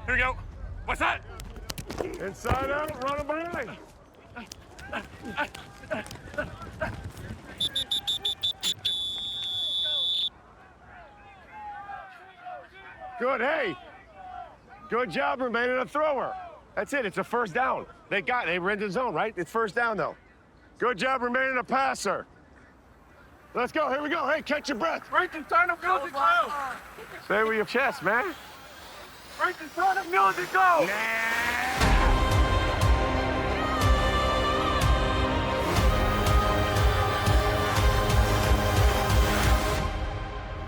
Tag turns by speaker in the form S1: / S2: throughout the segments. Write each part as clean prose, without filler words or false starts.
S1: Here we go. What's that?
S2: Inside out, run a behind. Good, hey. Good job remaining a thrower. That's it, it's a first down. They were in the zone, right? It's first down, though. Good job remaining a passer. Let's go, here we go. Hey, catch your breath.
S1: Right in front of music, go.
S2: Stay with your chest, man.
S1: Right in front of music, go.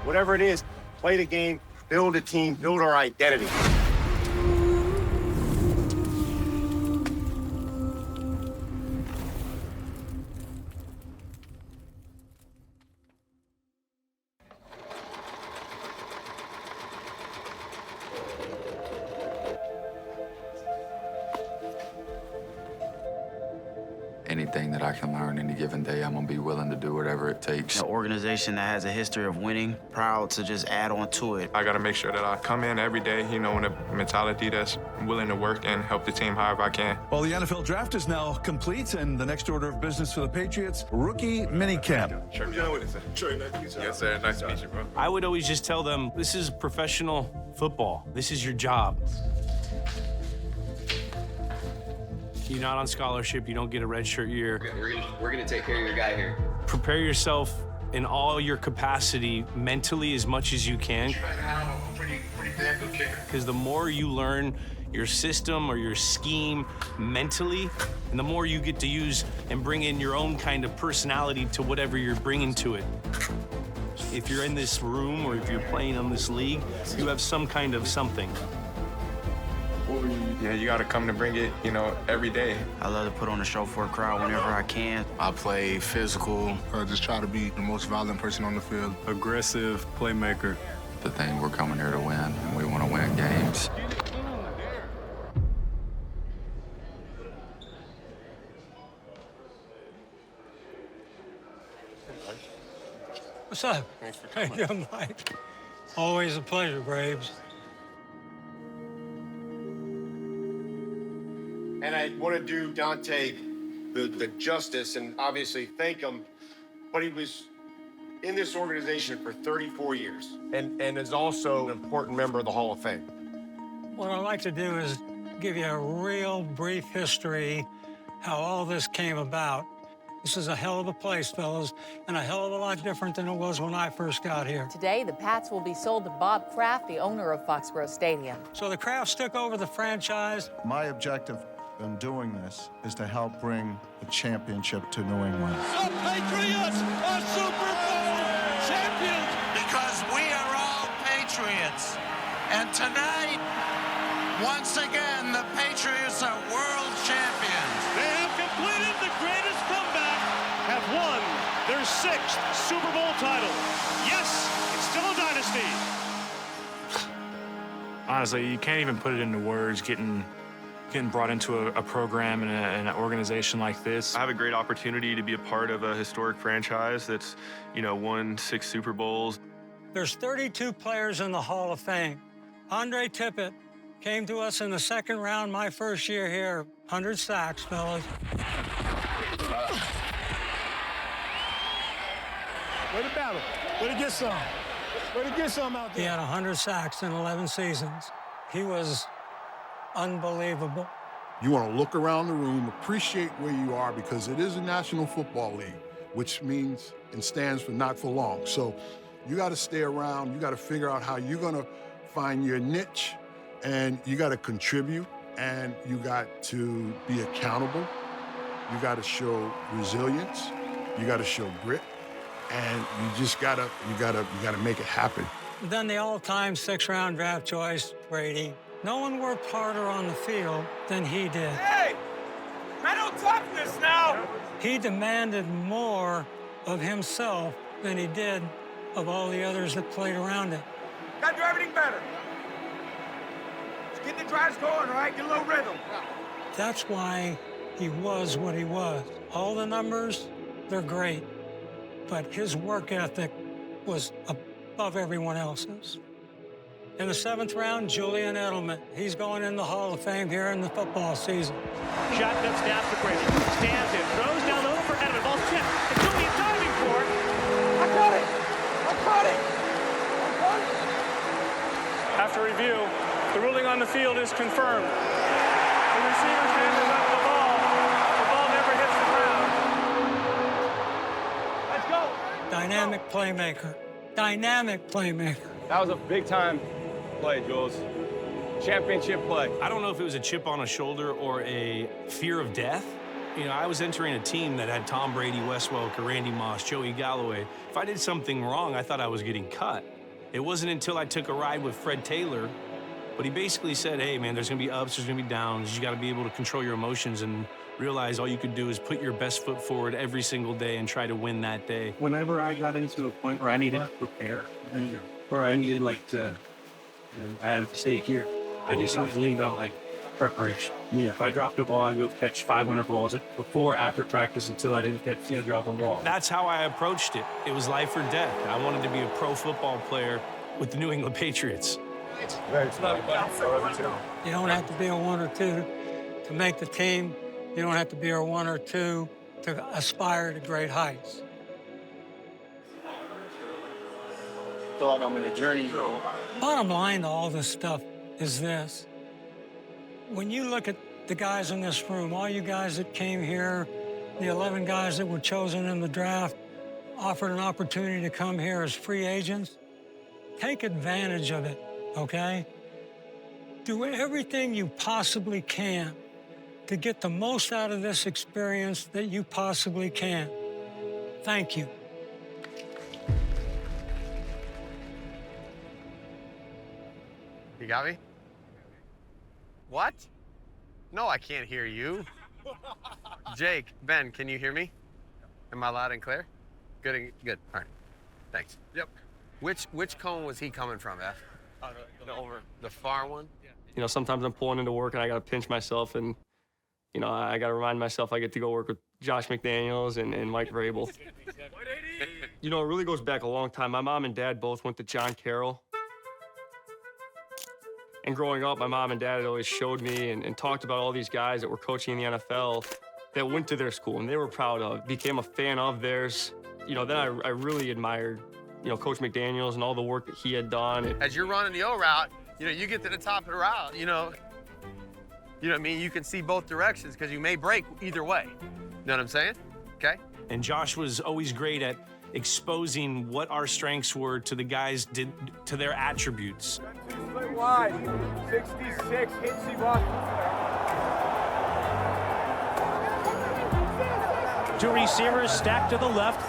S2: Whatever it is, play the game, build a team, build our identity.
S3: Anything that I can learn any given day, I'm gonna be willing to do whatever it takes.
S4: An organization that has a history of winning, proud to just add on to it.
S5: I gotta make sure that I come in every day, you know, with a mentality that's willing to work and help the team however I can.
S6: Well, the NFL draft is now complete, and the next order of business for the Patriots, rookie minicamp.
S5: Sure. Yes, sir. Nice to meet you, bro.
S1: I would always just tell them, this is professional football. This is your job. You're not on scholarship. You don't get a redshirt year.
S7: We're gonna take care of your guy here.
S1: Prepare yourself in all your capacity mentally as much as you can.
S5: Pretty damn good kicker.
S1: Because the more you learn your system or your scheme mentally, and the more you get to use and bring in your own kind of personality to whatever you're bringing to it. If you're in this room or if you're playing on this league, you have some kind of something.
S5: Yeah, you gotta come to bring it, you know, every day.
S4: I love to put on a show for a crowd whenever I can.
S8: I play physical. Just try to be the most violent person on the field.
S9: Aggressive playmaker.
S3: The thing, we're coming here to win, and we want to win games.
S10: What's up?
S5: Thanks for coming.
S10: Hey, Mike. Always a pleasure, Braves.
S2: And I want to do Dante the justice and obviously thank him, but he was in this organization for 34 years and is also an important member of the Hall of Fame.
S10: What I'd like to do is give you a real brief history, how all this came about. This is a hell of a place, fellas, and a hell of a lot different than it was when I first got here.
S11: Today, the Pats will be sold to Bob Kraft, the owner of Foxborough Stadium.
S10: So the Krafts took over the franchise.
S12: My objective in doing this is to help bring a championship to New England.
S13: The Patriots are Super Bowl champions!
S14: Because we are all Patriots. And tonight, once again, the Patriots are world champions.
S13: They have completed the greatest comeback, have won their 6th Super Bowl title. Yes, it's still a dynasty.
S9: Honestly, you can't even put it into words, getting brought into a program and an organization like this.
S15: I have a great opportunity to be a part of a historic franchise that's, you know, won 6 Super Bowls.
S10: There's 32 players in the Hall of Fame. Andre Tippett came to us in the 2nd round my first year here. 100 sacks, fellas.
S13: Way to battle. Way to get some. Way to get some out there.
S10: He had 100 sacks in 11 seasons. He was unbelievable.
S16: You want to look around the room, appreciate where you are, because it is a National Football League, which means and stands for not for long. So you got to stay around. You got to figure out how you're going to find your niche, and you got to contribute, and you got to be accountable. You got to show resilience. You got to show grit, and you just gotta make it happen.
S10: Then the all-time 6th-round draft choice, Brady. No one worked harder on the field than he did.
S1: Hey! Mental toughness now!
S10: He demanded more of himself than he did of all the others that played around him.
S1: Got to do everything better. Let's get the drives going, all right? Get a little rhythm.
S10: That's why he was what he was. All the numbers, they're great, but his work ethic was above everyone else's. In the 7th round, Julian Edelman. He's going in the Hall of Fame here in the football season.
S13: Shotgun snap to Brady. Stands it, throws down low for Edelman. Ball tipped. And Julian diving for it.
S2: I caught it! I caught it!
S9: After review, the ruling on the field is confirmed. The receiver's hand is up the ball. The ball never hits the ground.
S13: Let's go.
S10: Dynamic playmaker. Dynamic playmaker.
S2: That was a big-time play, Jules. Championship play.
S1: I don't know if it was a chip on a shoulder or a fear of death. You know, I was entering a team that had Tom Brady, Wes Welker, Randy Moss, Joey Galloway. If I did something wrong, I thought I was getting cut. It wasn't until I took a ride with Fred Taylor, but he basically said, hey, man, there's going to be ups, there's going to be downs. You got to be able to control your emotions and realize all you could do is put your best foot forward every single day and try to win that day.
S17: Whenever I got into a point where I needed to prepare, or I needed, like, I had to stay here, I just leaned on, like, preparation. Yeah. If I dropped a ball, I'd go catch 500 balls before, after practice, until I didn't drop a ball.
S1: That's how I approached it. It was life or death. I wanted to be a pro football player with the New England Patriots.
S10: You don't have to be a 1 or 2 to make the team. You don't have to be a 1 or 2 to aspire to great heights.
S17: I feel like I'm in a journey.
S10: Bottom line to all this stuff is this. When you look at the guys in this room, all you guys that came here, the 11 guys that were chosen in the draft, offered an opportunity to come here as free agents, take advantage of it, okay? Do everything you possibly can to get the most out of this experience that you possibly can. Thank you.
S2: You got me? What? No, I can't hear you. Jake, Ben, can you hear me? Am I loud and clear? Good, good. All right. Thanks. Yep. Which cone was he coming from, F? The far one?
S18: You know, sometimes I'm pulling into work and I got to pinch myself, and, you know, I got to remind myself I get to go work with Josh McDaniels and Mike Vrabel. You know, it really goes back a long time. My mom and dad both went to John Carroll. And growing up, my mom and dad had always showed me and talked about all these guys that were coaching in the NFL that went to their school and they were proud of, became a fan of theirs. You know, then I really admired, you know, Coach McDaniels and all the work that he had done.
S2: As you're running the O route, you know, you get to the top of the route, you know what I mean? You can see both directions because you may break either way. You know what I'm saying? Okay?
S1: And Josh was always great at exposing what our strengths were to the guys, to their attributes.
S2: Split wide, 66, hits you off.
S13: Two receivers stacked to the left.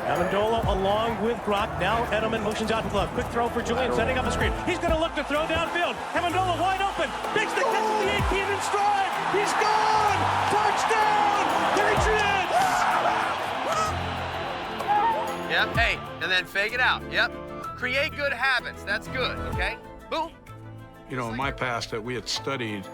S13: Amendola along with Grock. Now Edelman motions out to the left. Quick throw for Julian, setting up a screen. He's going to look to throw downfield. Amendola wide open. Makes the catch at the 18 in stride. He's gone. Touchdown, Patriots!
S2: Yep, hey, and then fake it out. Yep. Create good habits. That's good, okay? Boom.
S16: You know, in my past that we had studied,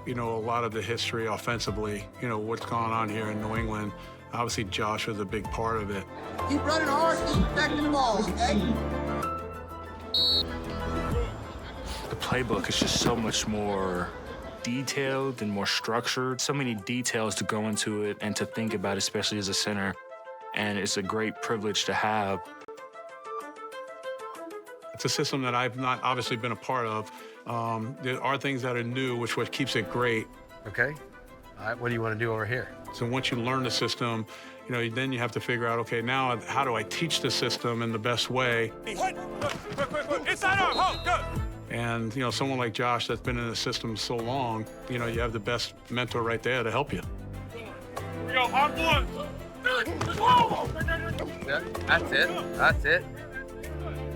S16: you know, a lot of the history offensively, you know, what's gone on here in New England. Obviously, Josh was a big part of it.
S14: Keep running hard, keep protecting the ball, okay?
S9: The playbook is just so much more detailed and more structured. So many details to go into it and to think about, especially as a center. And it's a great privilege to have.
S16: It's a system that I've not obviously been a part of. There are things that are new, which what keeps it great.
S2: Okay. All right, what do you want to do over here?
S16: So once you learn the system, you know, then you have to figure out, okay, now how do I teach the system in the best way?
S13: Quick. Inside arm, hold, good.
S16: And, you know, someone like Josh that's been in the system so long, you know, you have the best mentor right there to help you.
S13: Here we go, arm one.
S2: Yeah, that's it.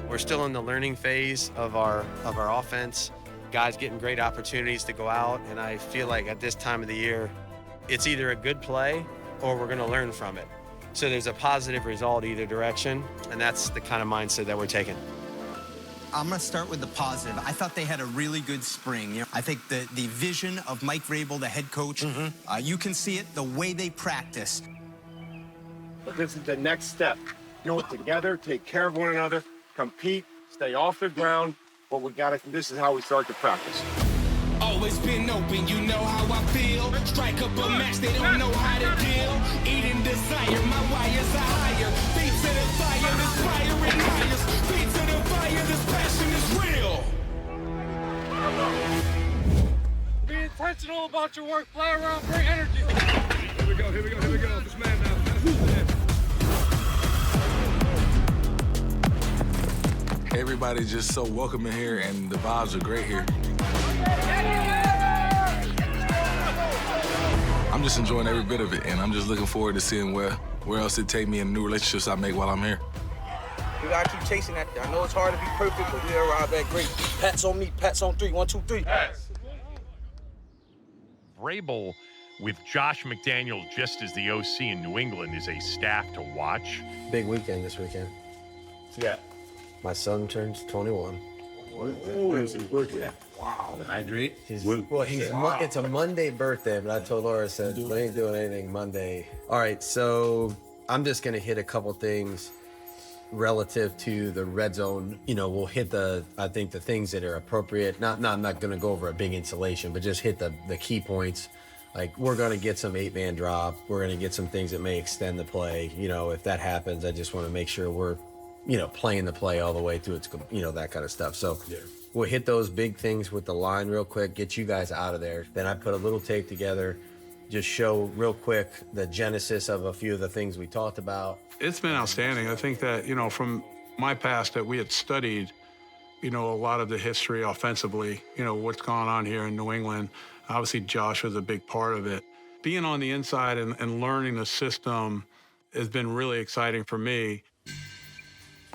S2: We're still in the learning phase of our offense. Guys getting great opportunities to go out, and I feel like at this time of the year, it's either a good play or we're going to learn from it. So there's a positive result either direction, and that's the kind of mindset that we're taking.
S19: I'm going to start with the positive. I thought they had a really good spring. You know, I think the vision of Mike Vrabel, the head coach, you can see it the way they practice.
S2: This is the next step. Go together, take care of one another, compete, stay off the ground, but this is how we start to practice.
S14: Always been open, you know how I feel. Strike up a match, they don't know how to deal. Eating desire, my wires are higher. Feet to the fire, this fire and hires. Feet to the fire, this passion is real.
S13: Be intentional about your work, play around, bring energy.
S16: Here we go. This man now.
S20: Everybody's just so welcoming here, and the vibes are great here. I'm just enjoying every bit of it, and I'm just looking forward to seeing where else it take me and new relationships I make while I'm here.
S21: We gotta keep chasing that. I know it's hard to be perfect, but we arrived at great. Pats on me, pats on 3, 1, 2, 3. Pats.
S22: Vrabel with Josh McDaniel just as the OC in New England is a staff to watch.
S23: Big weekend this weekend.
S2: Yeah.
S23: My son turns 21.
S21: Wow.
S23: Hydrate? It's a Monday birthday, but I told Laura, I said, we ain't doing anything Monday. All right, so I'm just going to hit a couple things relative to the red zone. You know, we'll hit the things that are appropriate. I'm not going to go over a big installation, but just hit the key points. Like, we're going to get some 8-man drop. We're going to get some things that may extend the play. You know, if that happens, I just want to make sure we're, playing the play all the way through its, that kind of stuff. So we'll hit those big things with the line real quick, get you guys out of there. Then I put a little tape together, just show real quick the genesis of a few of the things we talked about.
S16: It's been outstanding. I think that, from my past that we had studied, a lot of the history offensively, what's gone on here in New England. Obviously, Josh was a big part of it. Being on the inside and learning the system has been really exciting for me.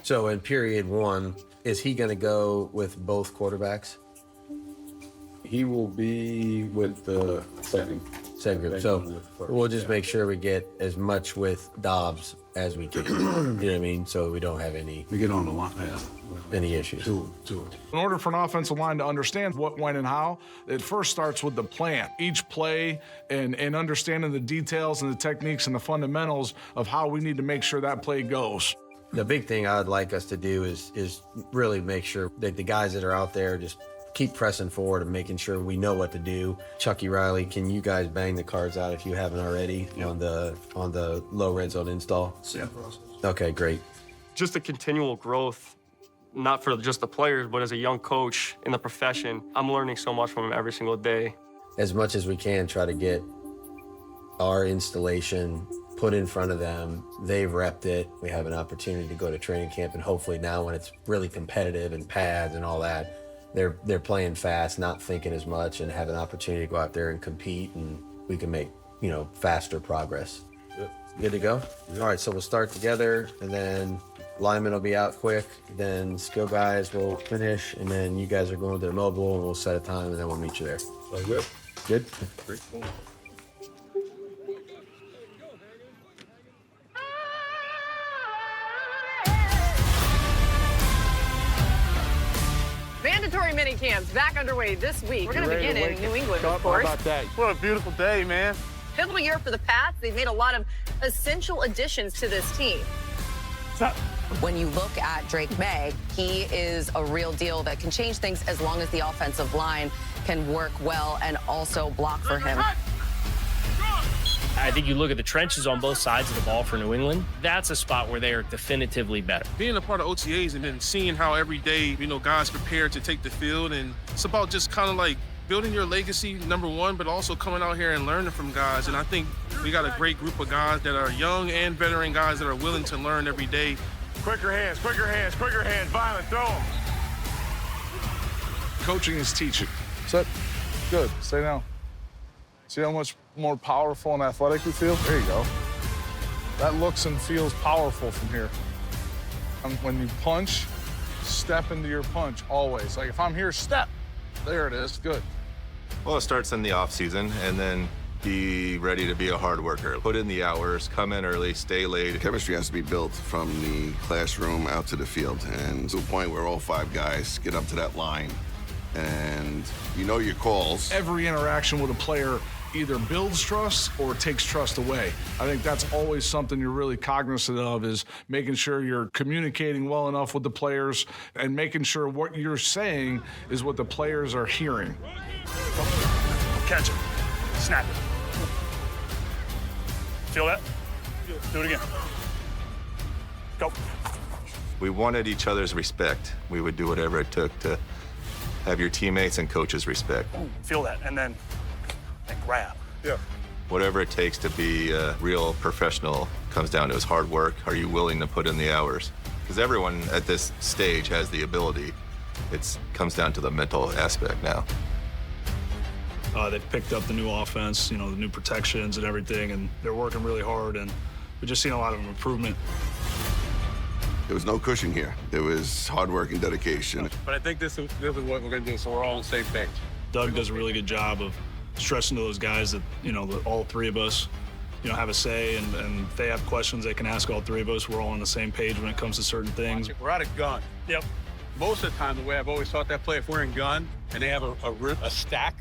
S23: So in period 1, is he going to go with both quarterbacks?
S24: He will be with the second
S23: group. So we'll just make sure we get as much with Dobbs as we can. You know what I mean? So we don't have any.
S24: We get on the line.
S23: Any issues.
S24: Two.
S25: In order for an offensive line to understand what, when, and how, it first starts with the plan. Each play and understanding the details and the techniques and the fundamentals of how we need to make sure that play goes.
S23: The big thing I'd like us to do is really make sure that the guys that are out there just keep pressing forward and making sure we know what to do. Chucky Riley, can you guys bang the cards out if you haven't already on the low red zone install?
S18: Yeah.
S23: Okay, great.
S18: Just a continual growth, not for just the players, but as a young coach in the profession. I'm learning so much from him every single day.
S23: As much as we can, try to get our installation put in front of them. They've repped it. We have an opportunity to go to training camp, and hopefully now when it's really competitive and pads and all that, they're playing fast, not thinking as much, and have an opportunity to go out there and compete, and we can make, faster progress. Good to go? All right, so we'll start together, and then linemen will be out quick, then skill guys will finish, and then you guys are going to the mobile, and we'll set a time, and then we'll meet you there.
S24: Good?
S23: Good?
S24: Great.
S26: Mandatory mini camps back underway this week. We're going to begin in New England, of course.
S2: How about that? What a beautiful day, man.
S26: Pivotal year for the Pats. They've made a lot of essential additions to this team.
S11: When you look at Drake May, he is a real deal that can change things as long as the offensive line can work well and also block for him.
S27: I think you look at the trenches on both sides of the ball for New England, that's a spot where they are definitively better.
S28: Being a part of OTAs and then seeing how every day, guys prepare to take the field, and it's about just kind of like building your legacy, number one, but also coming out here and learning from guys. And I think we got a great group of guys that are young and veteran guys that are willing to learn every day.
S2: Quicker hands, violent, throw them.
S25: Coaching is teaching. Set. Good. Stay down. See how much more powerful and athletic you feel? There you go. That looks and feels powerful from here. When you punch, step into your punch always. Like if I'm here, step. There it is. Good.
S29: Well, it starts in the off season, and then be ready to be a hard worker. Put in the hours, come in early, stay late.
S30: Chemistry has to be built from the classroom out to the field, and to a point where all 5 guys get up to that line, and you know your calls.
S25: Every interaction with a player either builds trust or takes trust away. I think that's always something you're really cognizant of, is making sure you're communicating well enough with the players and making sure what you're saying is what the players are hearing.
S3: Catch it. Snap it. Feel that? Do it again. Go.
S29: We wanted each other's respect. We would do whatever it took to have your teammates and coaches' respect.
S3: Feel that, and then grab.
S25: Yeah.
S29: Whatever it takes to be a real professional comes down to his hard work. Are you willing to put in the hours? Because everyone at this stage has the ability. It comes down to the mental aspect now.
S3: They've picked up the new offense, the new protections and everything, and they're working really hard, and we've just seen a lot of improvement.
S30: There was no cushion here. There was hard work and dedication.
S25: But I think this is what we're going to do, so we're all on the same page.
S3: Doug does a really good job of stressing to those guys that, that all three of us, have a say, and if they have questions, they can ask all three of us. We're all on the same page when it comes to certain things.
S25: We're out of gun.
S3: Yep.
S25: Most of the time, the way I've always taught that play, if we're in gun and they have a stack,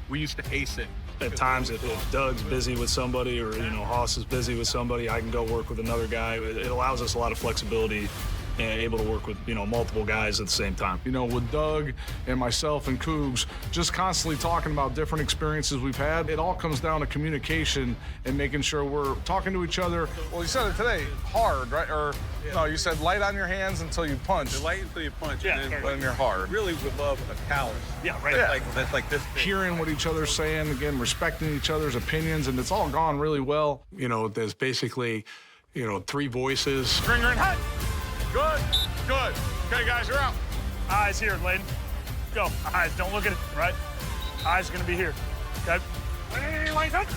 S25: we used to ace it.
S3: At times, if Doug's busy with somebody or, Haas is busy with somebody, I can go work with another guy. It allows us a lot of flexibility and able to work with, multiple guys at the same time. With Doug and myself and Cougs, just constantly talking about different experiences we've had, it all comes down to communication and making sure we're talking to each other. Well, you said it today, hard, right? Or, no, you said light on your hands until you punch.
S4: You're light until you punch,
S3: and
S4: then
S25: you're hard.
S4: Really would love a callus.
S3: Yeah, right.
S4: Yeah. That's like this thing.
S25: Hearing what each other's saying, again, respecting each other's opinions, and it's all gone really well. There's basically, three voices.
S3: Stringer and hut.
S25: Good. Okay, guys, you're out.
S3: Eyes here, Layden. Go. Eyes, don't look at it, right? Eyes are going to be here. Okay? Hey, lights up.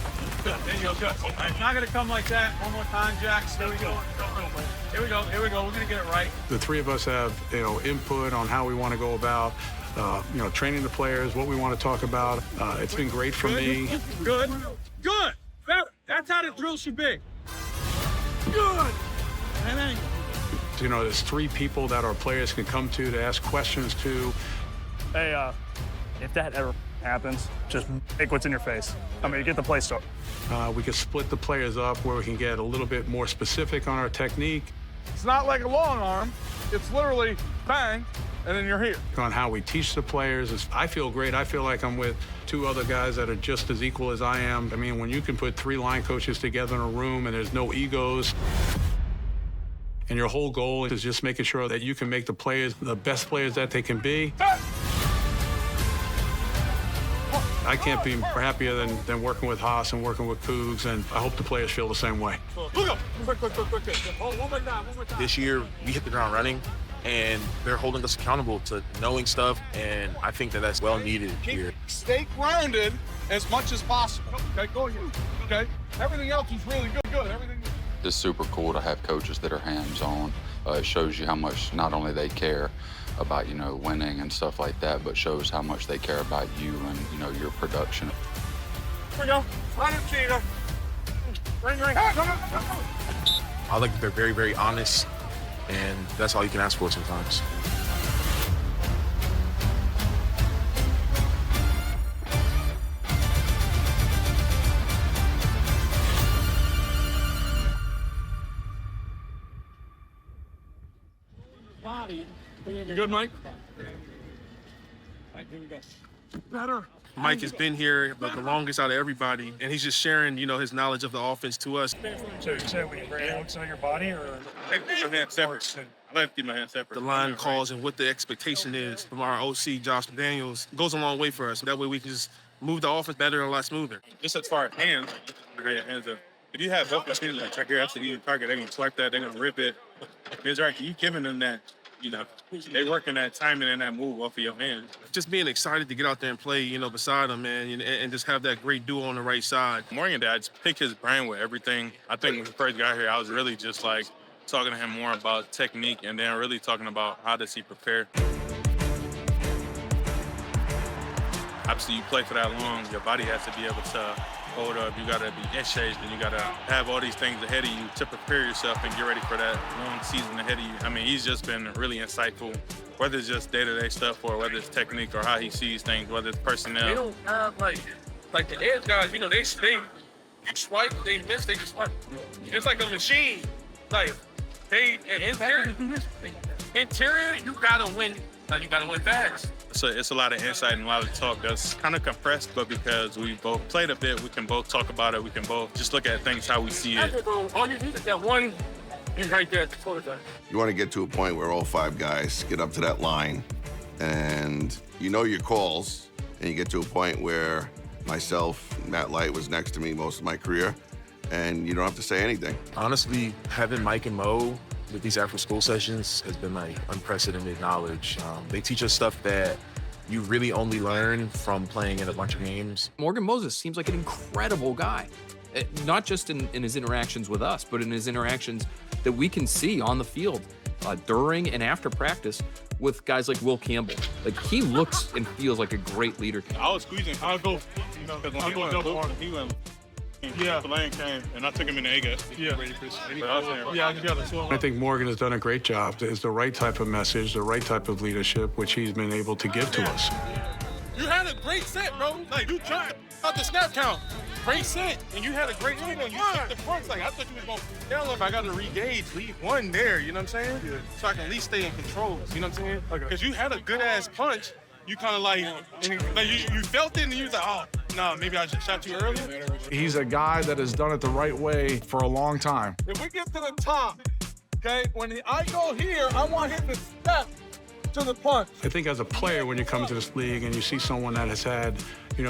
S4: Good. There you go. Good. It's not going to come like that. One more time, Jack. There we go. Here we go. We're going to get it right.
S25: The three of us have, input on how we want to go about, training the players, what we want to talk about. It's been great for me.
S4: Good. That's how the drill should be. Good. And then
S25: there's three people that our players can come to ask questions to.
S3: Hey, if that ever happens, just take what's in your face. Get the play start.
S25: We can split the players up where we can get a little bit more specific on our technique. It's not like a long arm. It's literally bang, and then you're here. On how we teach the players, I feel great. I feel like I'm with two other guys that are just as equal as I am. When you can put three line coaches together in a room and there's no egos, and your whole goal is just making sure that you can make the players the best players that they can be. I can't be happier than working with Haas and working with Cougs, and I hope the players feel the same way.
S4: This year, we hit the ground running, and they're holding us accountable to knowing stuff, and I think that's well needed here.
S25: Stay grounded as much as possible. Okay, go ahead. Okay, everything else is really good. Everything.
S5: It's super cool to have coaches that are hands-on. It shows you how much not only they care about, winning and stuff like that, but shows how much they care about you and, your production.
S3: Here we go. Run it, Cheetah. Ring.
S4: I like that they're very, very honest, and that's all you can ask for sometimes.
S3: You good, Mike?
S28: Better. Mike has been here the longest out of everybody, and he's just sharing, his knowledge of the offense to us.
S3: So you said we ran outside your body, or?
S4: Keep my hands separate. I like to keep my hands separate.
S28: The line calls and what the expectation is from our OC, Josh McDaniels, goes a long way for us. That way we can just move the offense better and a lot smoother.
S4: Just as far as hands, if you have both your hands like track your absolute target, they're going to swipe that, they're going to rip it. It's right, you giving them that. They're working that timing and that move off of your hand.
S28: Just being excited to get out there and play, beside him, man, and just have that great duo on the right side.
S4: Morgan Dad's pick his brain with everything. I think when he first got here, I was really just talking to him more about technique and then really talking about how does he prepare. Obviously, you play for that long, your body has to be able to hold up. You got to be in shape, and you got to have all these things ahead of you to prepare yourself and get ready for that long season ahead of you. He's just been really insightful, whether it's just day-to-day stuff or whether it's technique or how he sees things, whether it's personnel. They don't have,
S28: Like the edge guys, you know, they you swipe, they miss, they just swipe. It's like a machine. Like interior, you gotta win. Like you gotta win fast.
S4: So it's a lot of insight and a lot of talk that's kind of compressed, but because we both played a bit, we can both talk about it. We can both just look at things how we see it.
S28: All you need is that one right there.
S30: You want to get to a point where all 5 guys get up to that line and you know your calls, and you get to a point where myself, Matt Light was next to me most of my career, and you don't have to say anything.
S1: Honestly, having Mike and Mo with these after-school sessions has been like unprecedented knowledge. They teach us stuff that you really only learn from playing in a bunch of games.
S6: Morgan Moses seems like an incredible guy, not just in his interactions with us, but in his interactions that we can see on the field during and after practice with guys like Will Campbell. Like, he looks and feels like a great leader.
S4: I was squeezing. I'll go, because when he went, the lane came, and I took him in the A-gap.
S7: I think Morgan has done a great job. It's the right type of message, the right type of leadership, which he's been able to give to us.
S28: You had a great set, bro. Like, you tried out the snap count. Great set, and you had a great angle. You took the fronts. Like, I thought you was going to, I don't know if I got to re-gauge, leave one there, you know what I'm saying? Yeah. So I can at least stay in control, you know what I'm saying? Because you had a good-ass punch. You kind of like you felt it, and you was like, oh, no, maybe I just shot you earlier.
S7: He's a guy that has done it the right way for a long time.
S28: If we get to the top, okay, when I go here, I want him to step to the punch.
S7: I think as a player, when you come into this league and you see someone that has had,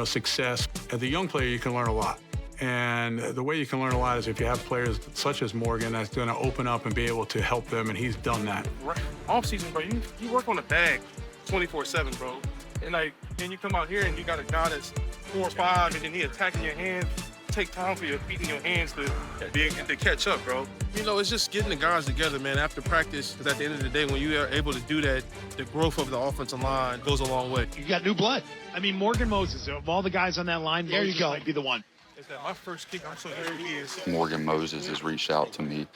S7: success, as a young player, you can learn a lot. And the way you can learn a lot is if you have players such as Morgan that's going to open up and be able to help them, and he's done that.
S28: Right. Off season, bro, you work on the bag 24/7, bro. And then you come out here and you got a guy that's 4'5", and then he attacking your hands. Take time for your feet and your hands to catch up, bro. It's just getting the guys together, man, after practice. Because at the end of the day, when you are able to do that, the growth of the offensive line goes a long way.
S8: You got new blood. I mean, Morgan Moses, of all the guys on that line, there you go. Might be the one.
S28: Is that my first kick? I'm so here he is.
S5: Morgan Moses has reached out to me.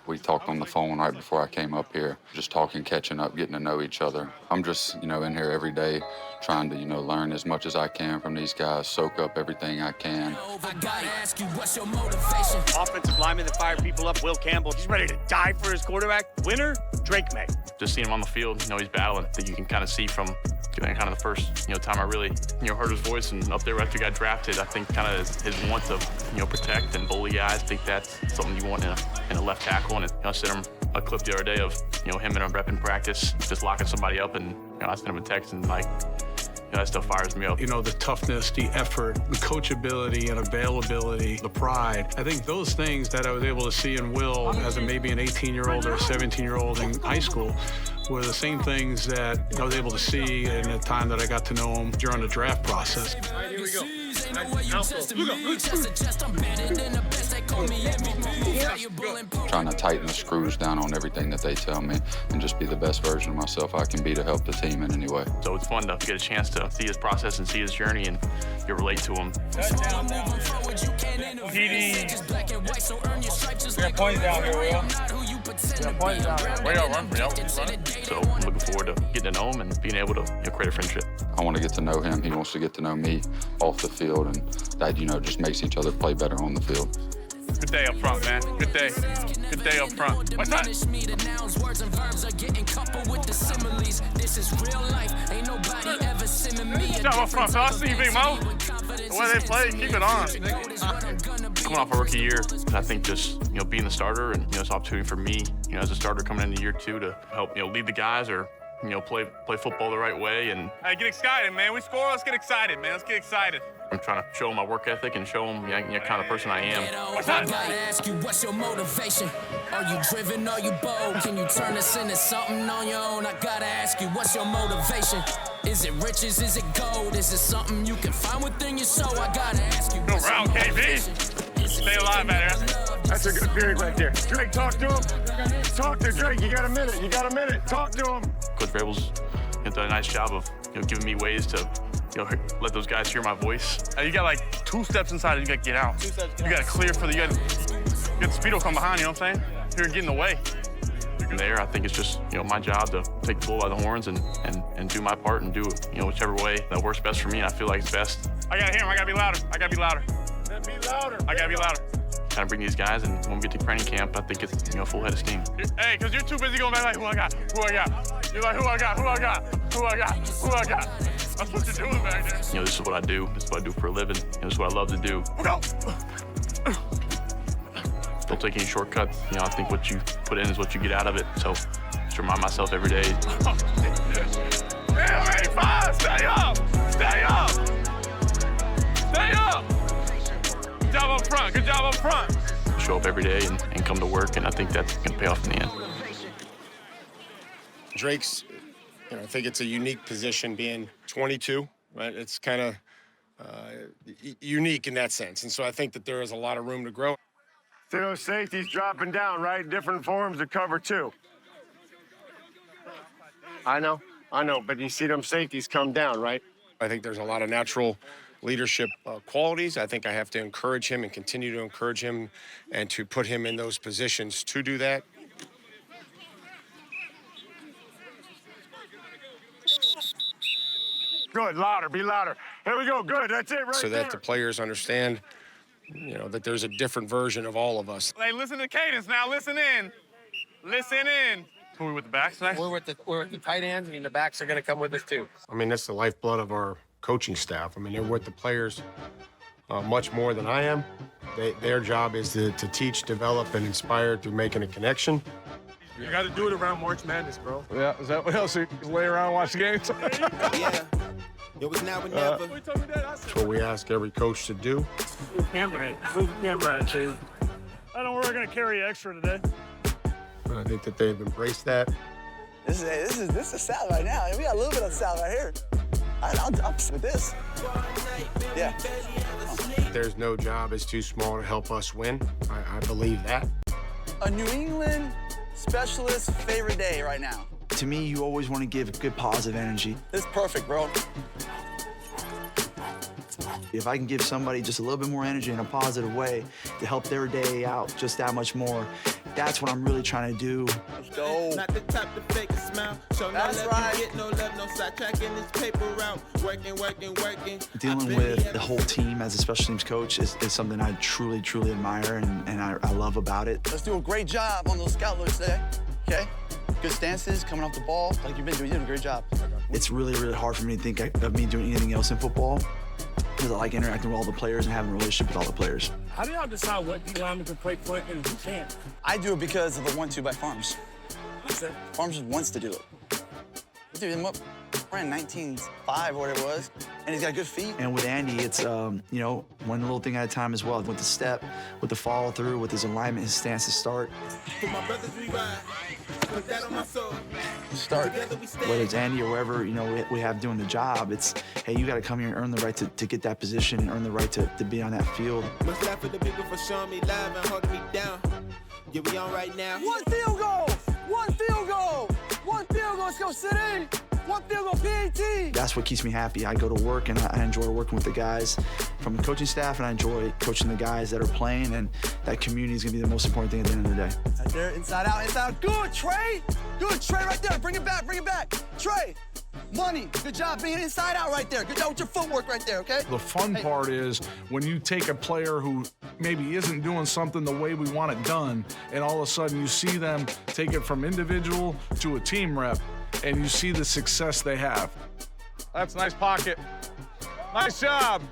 S5: We talked on the phone right before I came up here, just talking, catching up, getting to know each other. I'm just, in here every day trying to, learn as much as I can from these guys, soak up everything I can.
S14: I gotta ask you, what's your motivation?
S9: Offensive lineman that fired people up, Will Campbell. He's ready to die for his quarterback. Winner, Drake May.
S10: Just seeing him on the field, he's battling. That you can kind of see from kind of the first, time I really, heard his voice and up there after he got drafted. I think kind of his want to, protect and bully guys. I think that's something you want in a left tackle. And I sent him a clip the other day of, him in a rep in practice, just locking somebody up, and I sent him a text and that stuff fires me up.
S7: The toughness, the effort, the coachability and availability, the pride. I think those things that I was able to see in Will as maybe an 18-year-old or a 17-year-old in high school were the same things that I was able to see in the time that I got to know him during the draft process.
S28: All right, here we go.
S5: Trying to tighten the screws down on everything that they tell me and just be the best version of myself I can be to help the team in any way.
S10: So it's fun to get a chance to see his process and see his journey and relate to him.
S28: Point down here, Will.
S10: So I'm looking forward to getting to know him and being able to create a friendship.
S5: I want to get to know him. He wants to get to know me off the field, and that, just makes each other play better on the field.
S28: Good day up front, man. Good day. Good day up front. What's that? Good job up front, fellas. I see you, Big Mo. The way they play, keep it on.
S10: Coming off a rookie year, I think just, being the starter and, it's an opportunity for me, as a starter coming into year 2 to help, lead the guys or, play football the right way. And
S28: hey, get excited, man. We score. Let's get excited, man. Let's get excited.
S10: I'm trying to show them my work ethic and show them, kind of person I am.
S14: What's that? I gotta ask you, what's your motivation? Are you driven? Are you bold? Can you turn this into something on your own? I gotta ask you, what's your motivation? Is it riches? Is it gold? Is it something you can find within your soul? I gotta ask you.
S28: Go round, KB. Stay alive, man.
S2: That's a good period right there. Drake, talk to him. Talk to Drake. You got a minute. You got a minute. Talk to him.
S10: Coach Vrabel's done a nice job of giving me ways to let those guys hear my voice.
S28: You got like 2 steps inside and you got to get out. You got to clear for you got the speedo come behind, you know what I'm saying? You're getting in the way.
S10: From there, I think it's just, my job to take the bull by the horns and do my part and do, whichever way that works best for me. I feel like it's best. I gotta hear him. I gotta be louder. I gotta be louder.
S2: Then be louder.
S10: I gotta be louder. Kind of bring these guys, and when we get to training camp, I think it's full head of steam. Hey, because you're too busy going back like, who I got, who I got. You're like, who I got, who I got, who I got, who I got. That's what you're doing back there. This is what I do. This is what I do for a living. This is what I love to do. Go. Don't take any shortcuts. I think what you put in is what you get out of it. So just remind myself every day. Hey, 5, stay up, stay up, stay up. Good job up front, good job up front. Show up every day and come to work, and I think that's gonna pay off in the end.
S2: Drake's, I think it's a unique position being 22, right? It's kind of unique in that sense. And so I think that there is a lot of room to grow. See those safeties dropping down, right? Different forms of cover, too. I know, but you see them safeties come down, right? I think there's a lot of natural leadership qualities. I think I have to encourage him and continue to encourage him and to put him in those positions to do that. Good, louder, be louder. Here we go, good, that's it right there. So that the players understand, that there's a different version of all of us.
S10: Hey, listen to cadence now, listen in. Listen in. Who are we with the backs today?
S23: We're with the tight ends. The backs are going to come with us, too.
S2: That's the lifeblood of our coaching staff. They're with the players much more than I am. Their job is to teach, develop, and inspire through making a connection.
S28: You got to do it around March Madness, bro.
S25: Yeah, is that what else? You lay around and watch the games?
S14: Yeah. It was now or never.
S2: That's what we ask every coach to do.
S8: Move the camera, Chase. I don't worry, we're going to carry extra today.
S2: And I think that they've embraced that.
S12: This is a salad right now. We got a little bit of salad right here. I'm with this. Yeah.
S2: There's no job is too small to help us win. I believe that.
S12: A New England specialist favorite day right now.
S13: To me, you always want to give good positive energy.
S12: This is perfect, bro.
S13: If I can give somebody just a little bit more energy in a positive way to help their day out just that much more, that's what I'm really trying to do.
S12: Let's go.
S14: Not the type to fake a smile. Show
S12: That's
S14: no love,
S12: right.
S14: Get no love, no side tracking this paper out. Working.
S13: Dealing with the whole team as a special teams coach is something I truly, truly admire and I love about it.
S12: Let's do a great job on those scout looks today, okay? Good stances, coming off the ball, like you've been doing. You're doing a great job.
S13: It's really, really hard for me to think of me doing anything else in football because I like interacting with all the players and having a relationship with all the players.
S8: How do y'all decide what D lineman can play quick and who can't?
S12: I do it because of the 1-2 by Farms. Farms just wants to do it. Dude, him up, ran 19.5 or whatever it was, and he's got good feet.
S13: And with Andy, it's, one little thing at a time as well. With the step, with the follow through, with his alignment, his stance to start.
S14: For my brothers, we ride. Put that on my soul.
S13: Start. Whether it's Andy or whoever, we have doing the job, it's, hey, you got to come here and earn the right to get that position and earn the right to be on that field.
S14: Much love for the people for showing me love and holding me down. Yeah, we on right now.
S12: One field goal! One field goal! One field goal, let's go City! One field goal, PAT!
S13: That's what keeps me happy. I go to work and I enjoy working with the guys from the coaching staff, and I enjoy coaching the guys that are playing, and that community is gonna be the most important thing at the end of the day.
S12: Right there, inside out, inside out. Good, Trey! Good, Trey, right there. Bring it back, bring it back. Trey, money. Good job being inside out right there. Good job with your footwork right there, okay?
S25: The fun part is when you take a player who maybe isn't doing something the way we want it done, and all of a sudden you see them take it from individual to a team rep, and you see the success they have. That's a nice pocket. Nice job.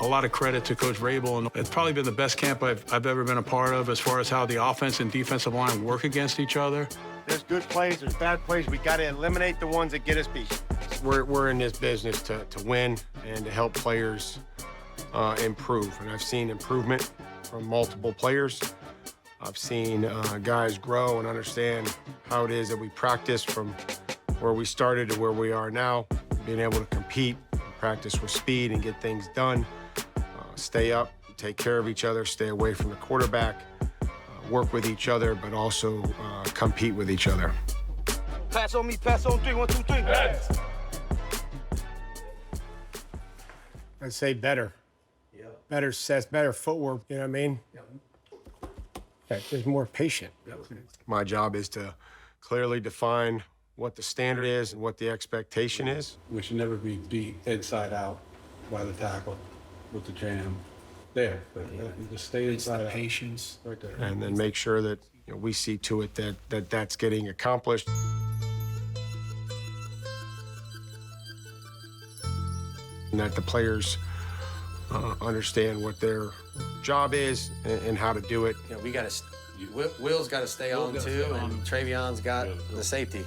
S7: A lot of credit to Coach Rabel, and it's probably been the best camp I've ever been a part of as far as how the offense and defensive line work against each other.
S2: There's good plays, there's bad plays. We got to eliminate the ones that get us beat. We're in this business to win and to help players improve. And I've seen improvement from multiple players. I've seen guys grow and understand how it is that we practice from where we started to where we are now, being able to compete, practice with speed and get things done, stay up, take care of each other, stay away from the quarterback, work with each other, but also compete with each other.
S12: Pass on me, pass on 3, 1, 2, 3.
S2: I'd say better. Yeah. Better sets, better footwork, you know what I mean? Yeah, just more patient. My job is to clearly define what the standard is and what the expectation is.
S24: We should never be beat inside out by the tackle. with the jam there. But you just stay inside of patience right there.
S2: And then make sure that we see to it that that's getting accomplished. And that the players understand what their job is and how to do it.
S23: We got to. Will's got to stay on too, and Travion's got the safety.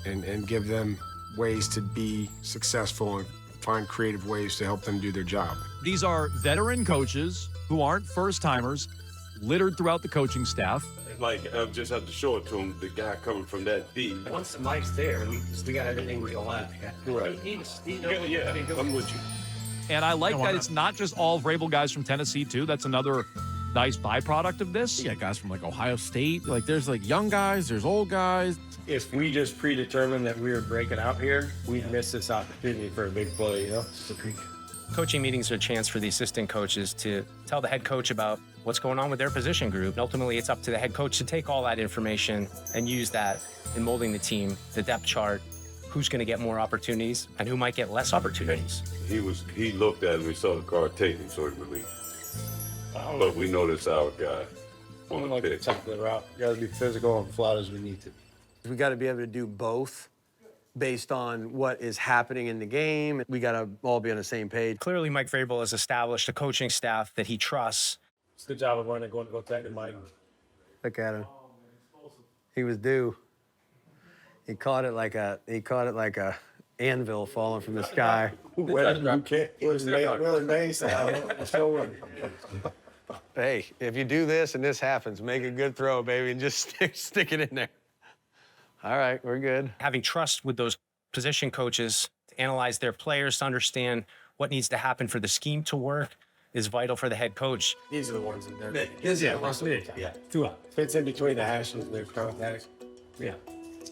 S2: And give them ways to be successful and find creative ways to help them do their job.
S11: These are veteran coaches who aren't first-timers, littered throughout the coaching staff.
S24: Like, I just have to show it to him, the guy coming from that deep.
S23: Once the mic's there, we got everything we go at.
S24: Right. Yeah, I'm with you.
S11: And I like that it's not just all Vrabel guys from Tennessee, too. That's another nice byproduct of this.
S15: You got guys from, like, Ohio State. Like, there's, like, young guys, there's old guys.
S16: If we just predetermined that we were breaking out here, we'd miss this opportunity for a big play,
S27: Coaching meetings are a chance for the assistant coaches to tell the head coach about what's going on with their position group. And ultimately, it's up to the head coach to take all that information and use that in molding the team, the depth chart, who's going to get more opportunities and who might get less opportunities.
S24: He looked at it, we saw the card taken, so he believed. But we know this our guy on the pitch.
S16: Top of the route. You got to be physical and flat as we need to.
S23: We got to be able to do both based on what is happening in the game. We got to all be on the same page.
S27: Clearly, Mike Vrabel has established a coaching staff that he trusts.
S16: It's a good job of running, going to go take the Mike.
S23: Look at him. He was due. He caught it like a anvil falling from the sky. Hey, if you do this and this happens, make a good throw, baby, and just stick it in there. All right, we're good.
S27: Having trust with those position coaches to analyze their players, to understand what needs to happen for the scheme to work is vital for the head coach.
S16: These are the ones in there. Yeah. Two up. Fits in between the hashes and their contacts. Yeah.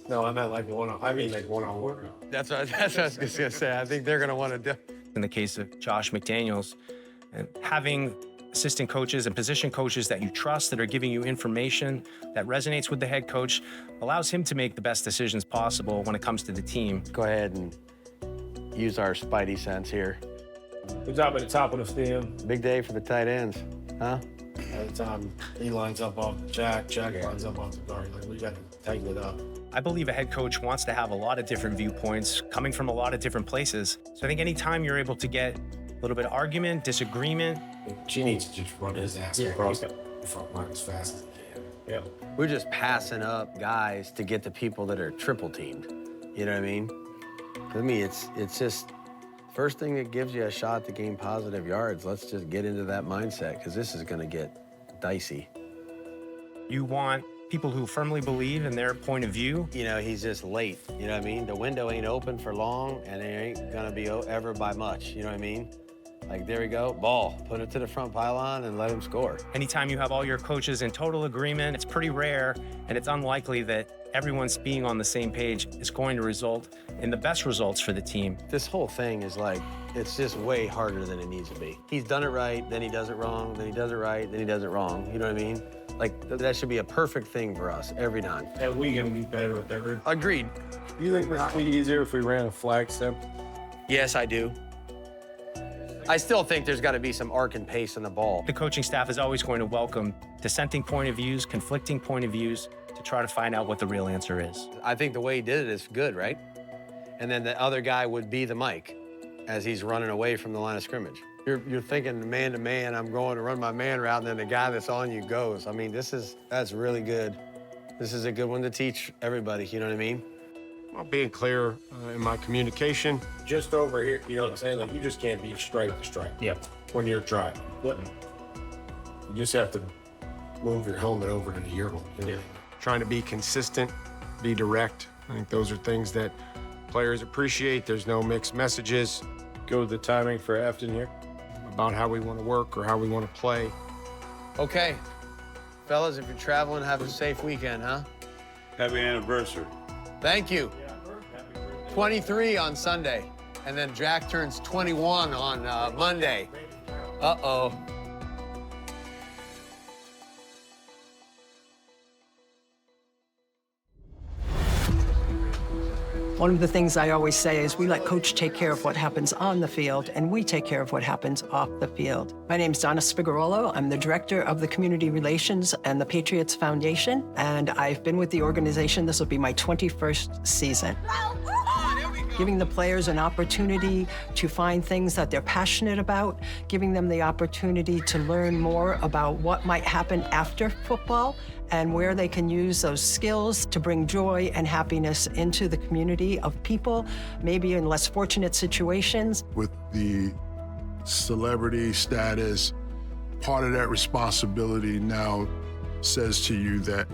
S16: No, I meant like one-on-one.
S23: That's what I was going to say. I think they're going to want to do.
S27: In the case of Josh McDaniels, and having assistant coaches and position coaches that you trust, that are giving you information that resonates with the head coach, allows him to make the best decisions possible when it comes to the team.
S23: Go ahead and use our spidey sense here.
S16: Good job at the top of the field.
S23: Big day for the tight ends, huh?
S16: At the time, he lines up off Jack lines up off the guard. Like, we got to tighten it up.
S27: I believe a head coach wants to have a lot of different viewpoints coming from a lot of different places. So I think anytime you're able to get a little bit of argument, disagreement.
S16: She needs to just run his ass across the front line as fast as he can. Yeah.
S23: We're just passing up guys to get to people that are triple teamed. You know what I mean? For me, it's just first thing that gives you a shot to gain positive yards. Let's just get into that mindset because this is going to get dicey.
S27: You want people who firmly believe in their point of view.
S23: You know, he's just late. You know what I mean? The window ain't open for long, and it ain't going to be ever by much. You know what I mean? Like, there we go, ball. Put it to the front pylon and let him score.
S27: Anytime you have all your coaches in total agreement, it's pretty rare, and it's unlikely that everyone's being on the same page is going to result in the best results for the team.
S23: This whole thing is like, it's just way harder than it needs to be. He's done it right, then he does it wrong, then he does it right, then he does it wrong. You know what I mean? Like, that should be a perfect thing for us every time.
S16: And we can be better with every.
S23: Agreed.
S16: You think it would be easier if we ran a flag step?
S23: Yes, I do. I still think there's got to be some arc and pace in the ball.
S27: The coaching staff is always going to welcome dissenting point of views, conflicting point of views, to try to find out what the real answer is.
S23: I think the way he did it is good, right? And then the other guy would be the Mike as he's running away from the line of scrimmage. You're thinking man to man, I'm going to run my man route, and then the guy that's on you goes. I mean, that's really good. This is a good one to teach everybody, you know what I mean?
S2: Well, being clear in my communication.
S16: Just over here, you know what I'm saying? Like, you just can't be strike to strike.
S27: Yeah.
S16: When you're driving. You just have to move your helmet over to the ear hole.
S2: Yeah. Trying to be consistent, be direct. I think those are things that players appreciate. There's no mixed messages.
S16: Go with the timing for Afton here.
S2: About how we want to work or how we want to play.
S23: Okay. Fellas, if you're traveling, have a safe weekend, huh?
S24: Happy anniversary.
S23: Thank you. 23 on Sunday. And then Jack turns 21 on Monday. Uh-oh.
S3: One of the things I always say is we let coach take care of what happens on the field, and we take care of what happens off the field. My name's Donna Spigarolo. I'm the director of the Community Relations and the Patriots Foundation, and I've been with the organization. This will be my 21st season. Giving the players an opportunity to find things that they're passionate about, giving them the opportunity to learn more about what might happen after football and where they can use those skills to bring joy and happiness into the community of people, maybe in less fortunate situations.
S17: With the celebrity status, part of that responsibility now says to you that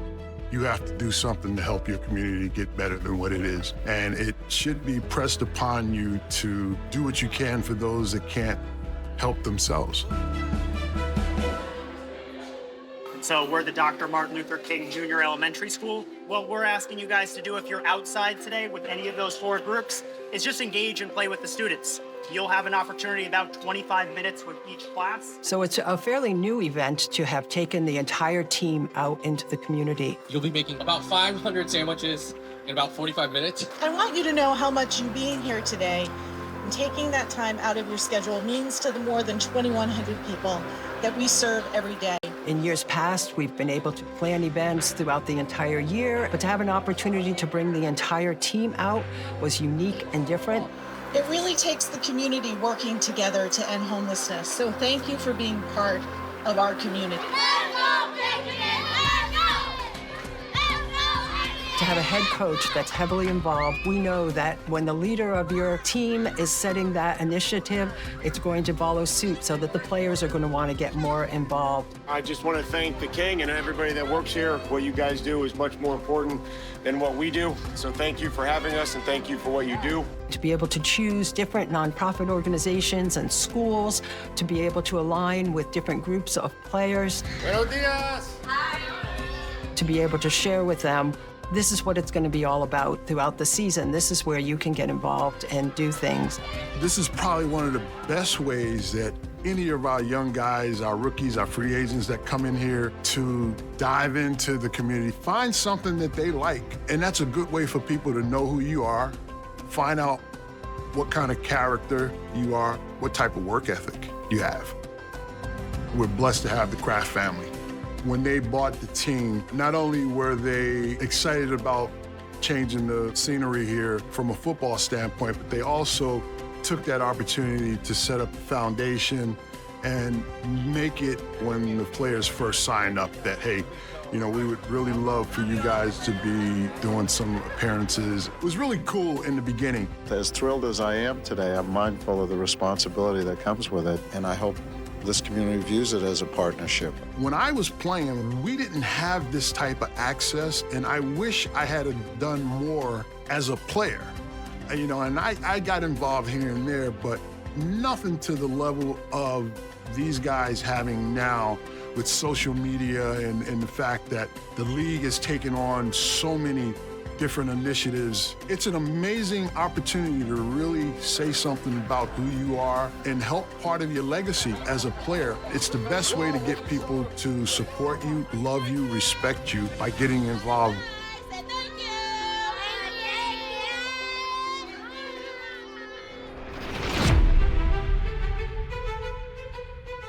S17: you have to do something to help your community get better than what it is. And it should be pressed upon you to do what you can for those that can't help themselves.
S18: So we're the Dr. Martin Luther King Jr. Elementary School. What we're asking you guys to do if you're outside today with any of those 4 groups is just engage and play with the students. You'll have an opportunity about 25 minutes with each class.
S3: So it's a fairly new event to have taken the entire team out into the community.
S19: You'll be making about 500 sandwiches in about 45 minutes.
S20: I want you to know how much you being here today and taking that time out of your schedule means to the more than 2,100 people that we serve every day.
S3: In years past, we've been able to plan events throughout the entire year, but to have an opportunity to bring the entire team out was unique and different.
S20: It really takes the community working together to end homelessness. So thank you for being part of our community.
S3: To have a head coach that's heavily involved, we know that when the leader of your team is setting that initiative, it's going to follow suit so that the players are going to want to get more involved.
S2: I just want to thank the King and everybody that works here. What you guys do is much more important than what we do. So thank you for having us and thank you for what you do.
S3: To be able to choose different nonprofit organizations and schools, to be able to align with different groups of players.
S2: Buenos dias.
S3: To be able to share with them, this is what it's going to be all about throughout the season. This is where you can get involved and do things.
S17: This is probably one of the best ways that any of our young guys, our rookies, our free agents that come in here to dive into the community, find something that they like. And that's a good way for people to know who you are, find out what kind of character you are, what type of work ethic you have. We're blessed to have the Kraft family. When they bought the team, not only were they excited about changing the scenery here from a football standpoint, but they also took that opportunity to set up a foundation and make it when the players first signed up that, hey, you know, we would really love for you guys to be doing some appearances. It was really cool in the beginning.
S21: As thrilled as I am today, I'm mindful of the responsibility that comes with it, and I hope this community views it as a partnership.
S17: When I was playing, we didn't have this type of access, and I wish I had done more as a player. You know, and I got involved here and there, but nothing to the level of these guys having now with social media and the fact that the league has taken on so many different initiatives. It's an amazing opportunity to really say something about who you are and help part of your legacy as a player. It's the best way to get people to support you, love you, respect you by getting involved.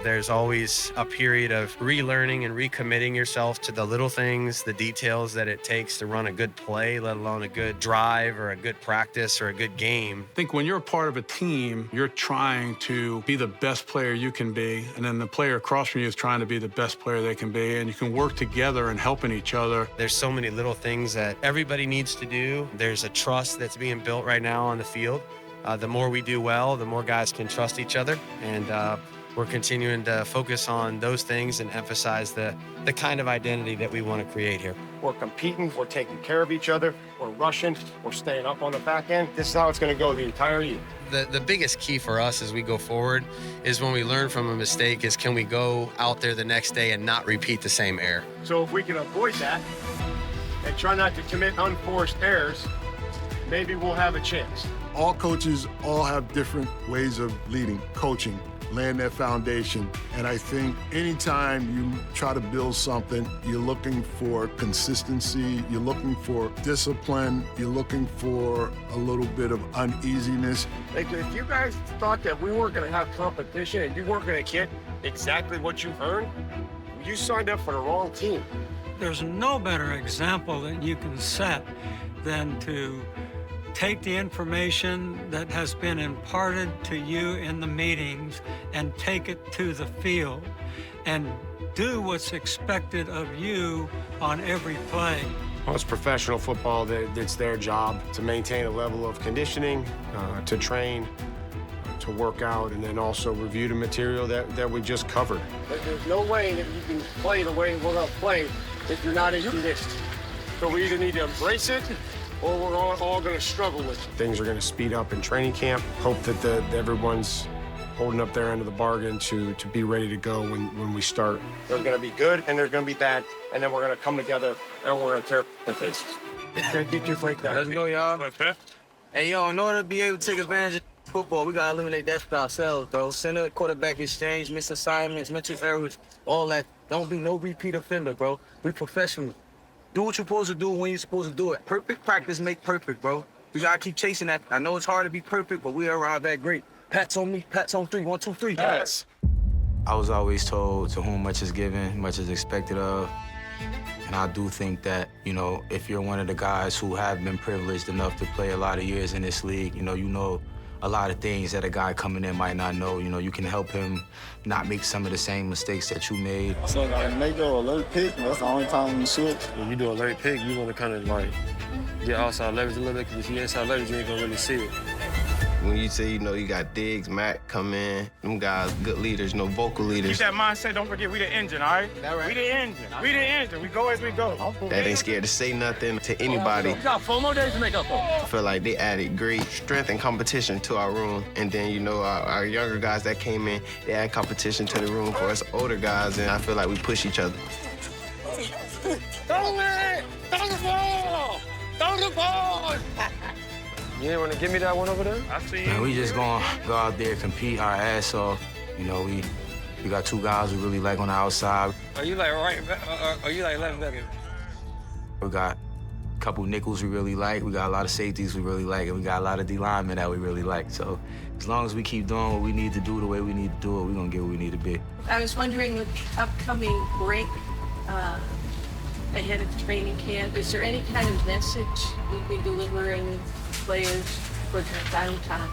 S23: There's always a period of relearning and recommitting yourself to the little things, the details that it takes to run a good play, let alone a good drive or a good practice or a good game.
S7: I think when you're a part of a team, you're trying to be the best player you can be, and then the player across from you is trying to be the best player they can be, and you can work together and helping each other.
S23: There's so many little things that everybody needs to do. There's a trust that's being built right now on the field. The more we do well, the more guys can trust each other, and we're continuing to focus on those things and emphasize the kind of identity that we want to create here.
S2: We're competing, we're taking care of each other, we're rushing, we're staying up on the back end. This is how it's going to go the entire year.
S23: The biggest key for us as we go forward is when we learn from a mistake is can we go out there the next day and not repeat the same error.
S2: So if we can avoid that and try not to commit unforced errors, maybe we'll have a chance.
S17: All coaches all have different ways of leading, coaching. laying that foundation. And I think anytime you try to build something, you're looking for consistency, you're looking for discipline, you're looking for a little bit of uneasiness.
S2: Like, if you guys thought that we weren't going to have competition and you weren't going to get exactly what you earned, you signed up for the wrong team.
S1: There's no better example that you can set than to take the information that has been imparted to you in the meetings and take it to the field and do what's expected of you on every play.
S16: Well, it's professional football. It's their job to maintain a level of conditioning, to train, to work out, and then also review the material that we just covered.
S2: But there's no way that you can play the way we're going to play if you're not in condition. So we either need to embrace it or we're all going to struggle with it.
S16: Things are going to speed up in training camp. Hope that everyone's holding up their end of the bargain to be ready to go when we start.
S2: There's going to be good and there's going to be bad, and then we're going to come together and we're going to tear the faces. Get your breakdown.
S4: Let's go, y'all. Hey, yo, in order to be able to take advantage of football, we got to eliminate that for ourselves, bro. Center, quarterback exchange, missed assignments, mental errors, all that. Don't be no repeat offender, bro. We professional. Do what you're supposed to do when you're supposed to do it. Perfect practice make perfect, bro. We got to keep chasing that. I know it's hard to be perfect, but we are around that great. Pats on me, pats on 3, 1, 2, 3.
S2: Yes.
S4: I was always told to whom much is given, much is expected of. And I do think that, you know, if you're one of the guys who have been privileged enough to play a lot of years in this league, you know a lot of things that a guy coming in might not know. You know, you can help him not make some of the same mistakes that you made.
S5: So when they go a late pick, that's the only time you switch.
S16: When you do a late pick, you want to kind of like get outside leverage a little bit, because if you inside leverage, you ain't gonna really see it.
S6: When you say, you know, you got Diggs, Mac come in, them guys, good leaders, vocal leaders.
S2: Keep that mindset. Don't forget, we the engine, all right? That right? We the engine. We the engine. We go as we go.
S6: That ain't scared to say nothing to anybody.
S2: We got 4 more days to make up for.
S6: I feel like they added great strength and competition to our room. And then, you know, our younger guys that came in, they add competition to the room for us older guys, and I feel like we push each other.
S2: Throw it! Throw the ball! Throw the ball!
S16: You didn't want to give me that one over there?
S2: I see you.
S4: Man, we just gonna go out there, compete our ass off. You know, we got 2 guys we really like on the outside.
S16: Are you like right? Are you like left back?
S4: We got a couple nickels we really like. We got a lot of safeties we really like, and we got a lot of D linemen that we really like. So as long as we keep doing what we need to do the way we need to do it, we're gonna get where we need to be.
S9: I was wondering, with the upcoming break ahead of training camp, is there any kind of message you'd be delivering players for their downtime?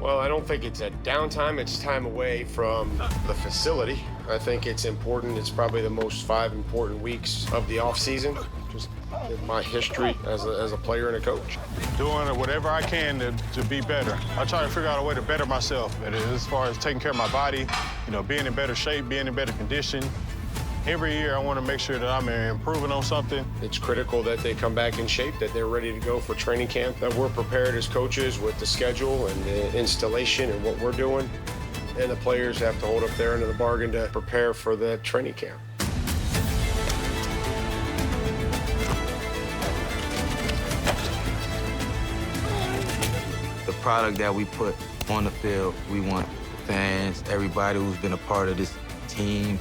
S2: Well, I don't think it's a downtime. It's time away from the facility. I think it's important. It's probably the most 5 important weeks of the off season. Just in my history as a player and a coach.
S10: Doing whatever I can to be better. I try to figure out a way to better myself. As far as taking care of my body, you know, being in better shape, being in better condition. Every year, I want to make sure that I'm improving on something.
S2: It's critical that they come back in shape, that they're ready to go for training camp, that we're prepared as coaches with the schedule and the installation and what we're doing. And the players have to hold up their end of the bargain to prepare for the training camp.
S4: The product that we put on the field, we want fans, everybody who's been a part of this team,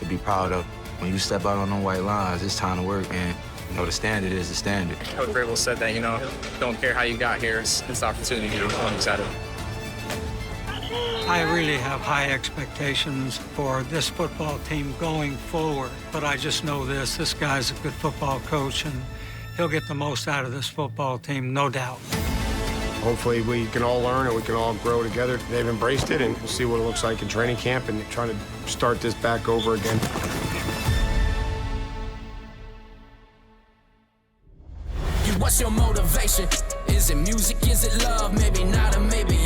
S4: to be proud of. When you step out on them white lines, it's time to work, and you know the standard is the standard.
S27: Coach Vrabel said that, you know, don't care how you got here, it's the opportunity. I'm excited.
S1: I really have high expectations for this football team going forward, but I just know this guy's a good football coach, and he'll get the most out of this football team, no doubt.
S16: Hopefully we can all learn and we can all grow together. They've embraced it, and we'll see what it looks like in training camp and try to start this back over again.
S14: What's your motivation? Is it music? Is it love? Maybe not, or maybe